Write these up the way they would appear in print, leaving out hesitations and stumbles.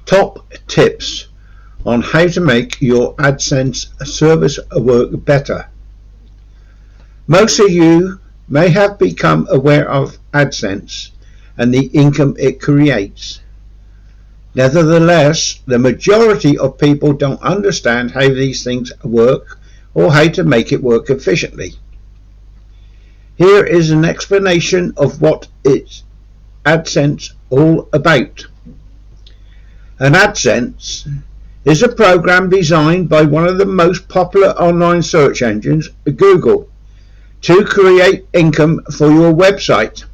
top tips on how to make your AdSense service work better. Most of you may have become aware of AdSense and the income it creates. Nevertheless, the majority of people don't understand how these things work or how to make it work efficiently. Here is an explanation of what is AdSense all about. An AdSense is a program designed by one of the most popular online search engines, Google, to create income for your website.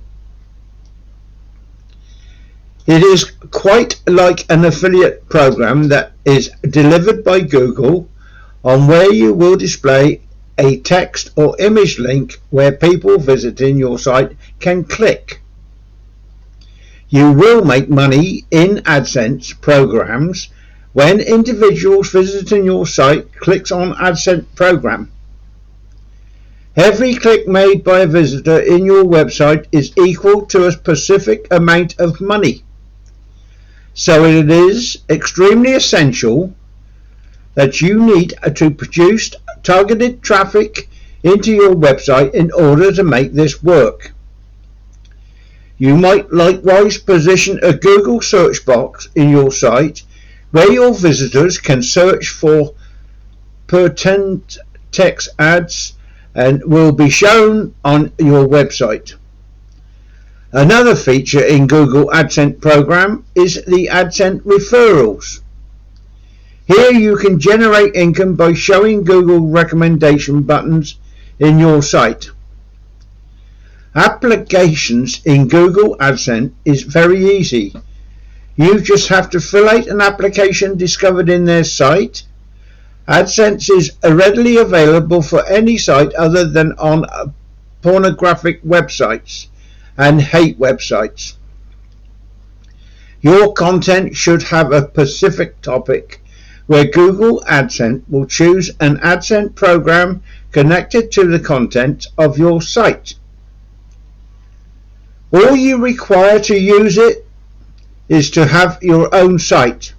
It is quite like an affiliate program that is delivered by Google, on where you will display a text or image link where people visiting your site can click. You will make money in AdSense programs when individuals visiting your site clicks on AdSense program. Every click made by a visitor in your website is equal to a specific amount of money. So it is extremely essential that you need to produce targeted traffic into your website in order to make this work. You might likewise position a Google search box in your site where your visitors can search for pertinent text ads and will be shown on your website. Another feature in Google Adsense program is the AdSense referrals. Here you can generate income by showing Google recommendation buttons in your site. Applications in Google Adsense is very easy. You just have to fill out an application discovered in their site. AdSense is readily available for any site other than on pornographic websites and hate websites. Your content should have a specific topic where Google Adsense will choose an AdSense program connected to the content of your site. All you require to use it is to have your own site.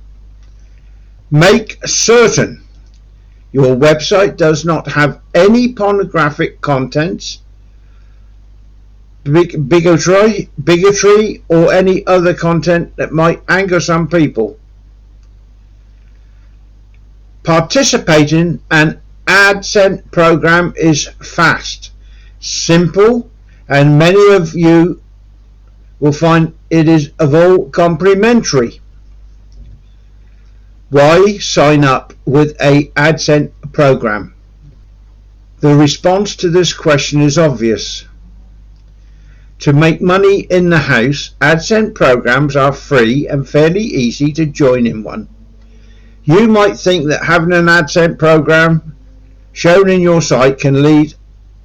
Make certain your website does not have any pornographic contents, bigotry, or any other content that might anger some people. Participating in an AdSense program is fast, simple, and many of you will find it is of all complimentary. Why sign up with a AdSense program? The response to this question is obvious. To make money in the house, AdSense programs are free and fairly easy to join in one. You might think that having an AdSense program shown in your site can lead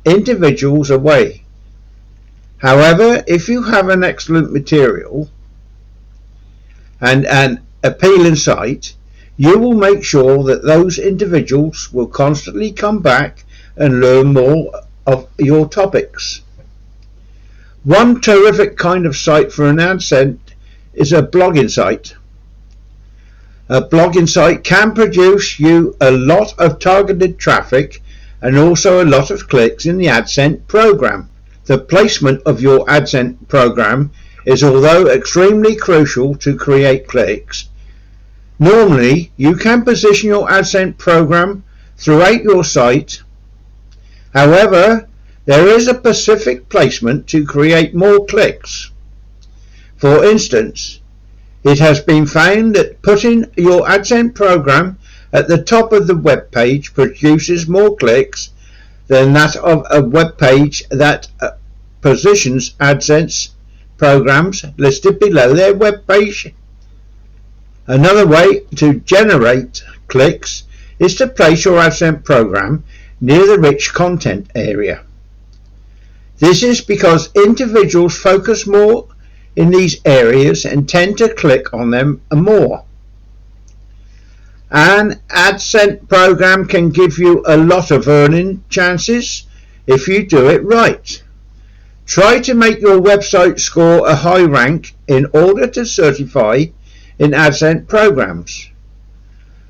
individuals away. However, if you have an excellent material and an appealing site, you will make sure that those individuals will constantly come back and learn more of your topics. One terrific kind of site for an AdSense is a blogging site. A blogging site can produce you a lot of targeted traffic and also a lot of clicks in the AdSense program. The placement of your AdSense program is, although extremely crucial to create clicks, normally you can position your AdSense program throughout your site. However, there is a specific placement to create more clicks. For instance, it has been found that putting your AdSense program at the top of the web page produces more clicks than that of a web page that positions AdSense programs listed below their web page. Another way to generate clicks is to place your AdSense program near the rich content area. This is because individuals focus more in these areas and tend to click on them more. An AdSense program can give you a lot of earning chances if you do it right. Try to make your website score a high rank in order to certify in AdSense programs.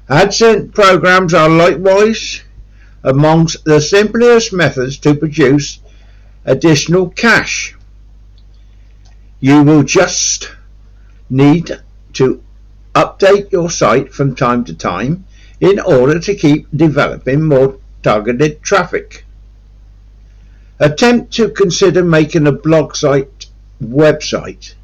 AdSense programs are likewise amongst the simplest methods to produce additional cash. You will just need to update your site from time to time in order to keep developing more targeted traffic. Attempt to consider making a blog site website.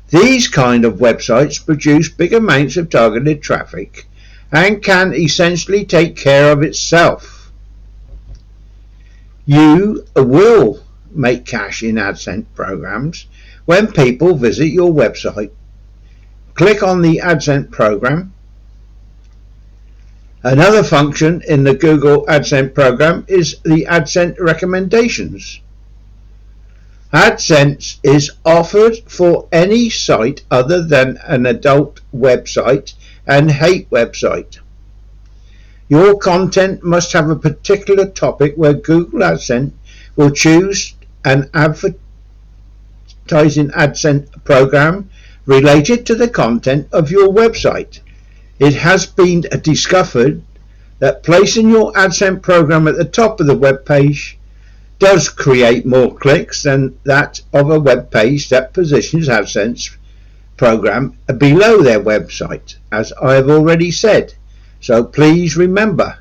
These kind of websites produce big amounts of targeted traffic and can essentially take care of itself. You will make cash in AdSense programs when people visit your website. Click on the AdSense program. Another function in the Google AdSense program is the AdSense recommendations. AdSense is offered for any site other than an adult website and hate website. Your content must have a particular topic where Google AdSense will choose an advertising AdSense program related to the content of your website. It has been discovered that placing your AdSense program at the top of the web page does create more clicks than that of a web page that positions AdSense program below their website, as I have already said. So please remember,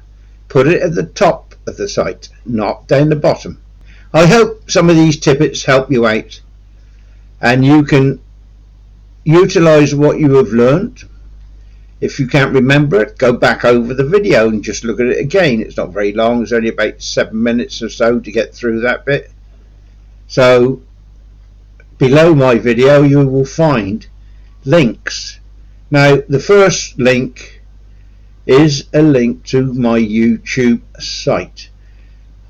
put it at the top of the site, not down the bottom. I hope some of these tidbits help you out and you can utilize what you have learned. If you can't remember it, go back over the video and just look at it again. It's not very long, it's only about 7 minutes or so to get through that bit. So below my video you will find links. Now the first link is a link to my YouTube site.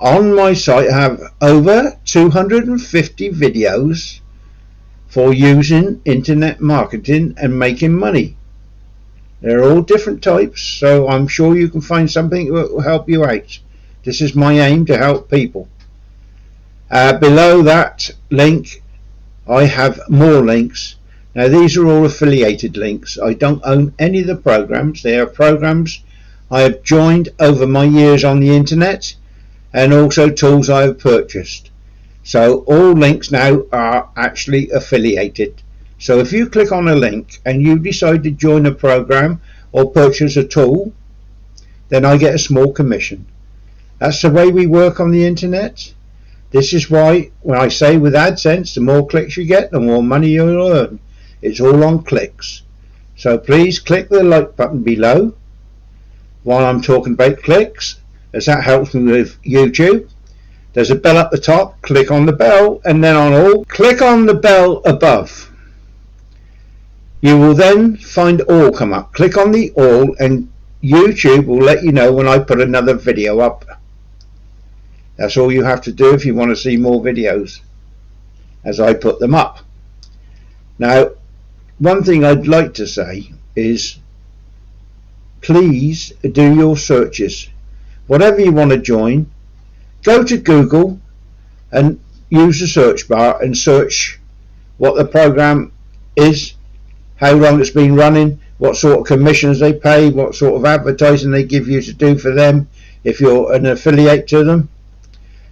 On my site I have over 250 videos for using internet marketing and making money. They're all different types, so I'm sure you can find something that will help you out. This is my aim, to help people. Below that link I have more links. Now these are all affiliated links. I don't own any of the programs. They are programs I have joined over my years on the internet and also tools I have purchased. So all links now are actually affiliated. So if you click on a link and you decide to join a program or purchase a tool, then I get a small commission. That's the way we work on the internet. This is why when I say with AdSense, the more clicks you get, the more money you'll earn. It's all on clicks. So please click the like button below while I'm talking about clicks, as that helps me with YouTube. There's a bell at the top. Click on the bell, and then on all, click on the bell above. You will then find all come up. Click on the all and YouTube will let you know when I put another video up. That's all you have to do if you want to see more videos as I put them up. Now, one thing I'd like to say is please do your searches. Whatever you want to join, go to Google and use the search bar and search what the program is, how long it's been running, what sort of commissions they pay, what sort of advertising they give you to do for them if you're an affiliate to them,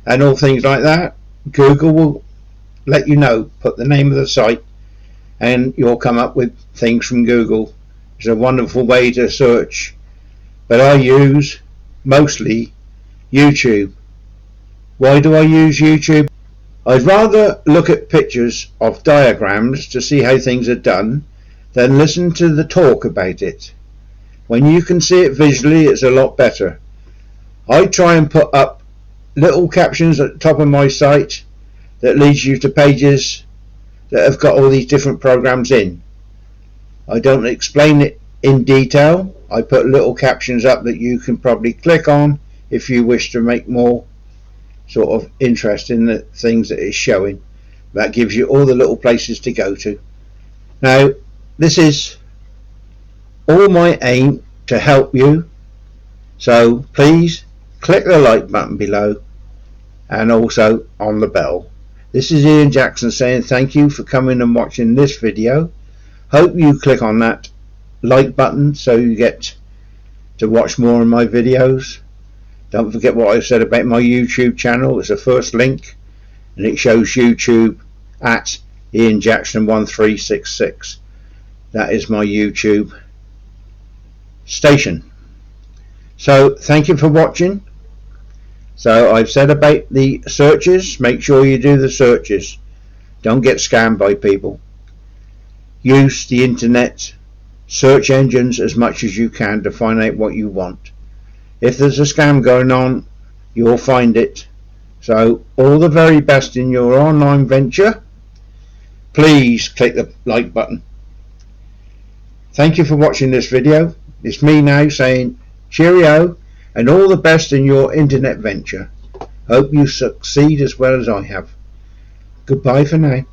and all things like that. Google will let you know. Put the name of the site and you'll come up with things from Google. It's a wonderful way to search, but I use mostly YouTube. Why do I use YouTube? I'd rather look at pictures of diagrams to see how things are done than listen to the talk about it. When you can see it visually, it's a lot better. I try and put up little captions at the top of my site that leads you to pages that have got all these different programs in. I don't explain it in detail. I put little captions up that you can probably click on if you wish to make more sort of interest in the things that it's showing. That gives you all the little places to go to. Now, this is all my aim to help you, so please click the like button below and also on the bell. This is Ian Jackson saying thank you for coming and watching this video. Hope you click on that like button so you get to watch more of my videos. Don't forget what I said about my YouTube channel. It's the first link, and it shows YouTube at Ian Jackson 1366. That is my YouTube station. So thank you for watching. So I've said about the searches. Make sure you do the searches. Don't get scammed by people. Use the internet search engines as much as you can to find out what you want. If there's a scam going on, you'll find it. So all the very best in your online venture. Please click the like button. Thank you for watching this video. It's me now saying cheerio and all the best in your internet venture. Hope you succeed as well as I have. Goodbye for now.